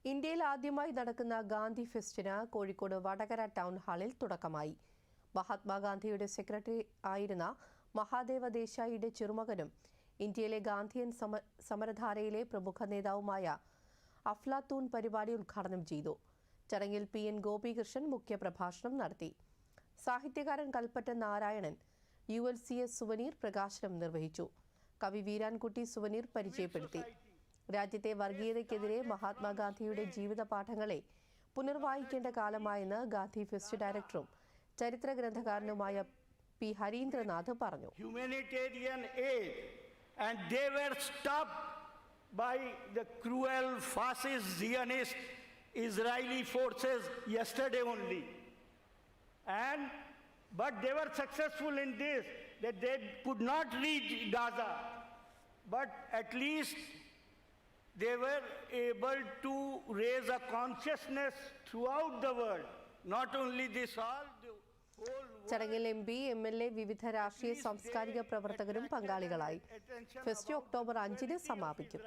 ഇന്ത്യയിൽ ആദ്യമായി നടക്കുന്ന ഗാന്ധി ഫെസ്റ്റിന് കോഴിക്കോട് വടകര ടൗൺ ഹാളിൽ തുടക്കമായി. മഹാത്മാഗാന്ധിയുടെ സെക്രട്ടറി ആയിരുന്ന മഹാദേവ ദേശായിയുടെ ചെറുമകനും ഇന്ത്യയിലെ ഗാന്ധിയൻ സമരധാരയിലെ പ്രമുഖ നേതാവുമായ അഫ്ലാത്തൂൺ പരിപാടി ഉദ്ഘാടനം ചെയ്തു. ചടങ്ങിൽ PN ഗോപികൃഷ്ണൻ മുഖ്യപ്രഭാഷണം നടത്തി. സാഹിത്യകാരൻ കൽപ്പറ്റ നാരായണൻ ULCS സുവനീർ പ്രകാശനം നിർവഹിച്ചു. കവി വീരാൻകുട്ടി സുവനീർ പരിചയപ്പെടുത്തി. രാജ്യത്തെ വർഗീയതയ്ക്കെതിരെ മഹാത്മാഗാന്ധിയുടെ ജീവിത പാഠങ്ങളെ പുനർവായിക്കേണ്ട കാലമായെന്ന് ഗാന്ധി ഫെസ്റ്റ് ഡയറക്ടറും ചരിത്ര ഗ്രന്ഥകാരനുമായ P. ഹരീന്ദ്രനാഥ് പറഞ്ഞു. Humanitarian aid, and they were stopped by the cruel fascist Zionist Israeli forces yesterday only. But they were successful in this, that they could not reach Gaza, but at least they were able to raise a consciousness throughout the world, not only this all, the whole world. ചടങ്ങിൽ MP, MLA, വിവിധ രാഷ്ട്രീയ സാംസ്കാരിക പ്രവർത്തകരും പങ്കാളികളായി. Fest October 5-ന് സമാപിക്കും.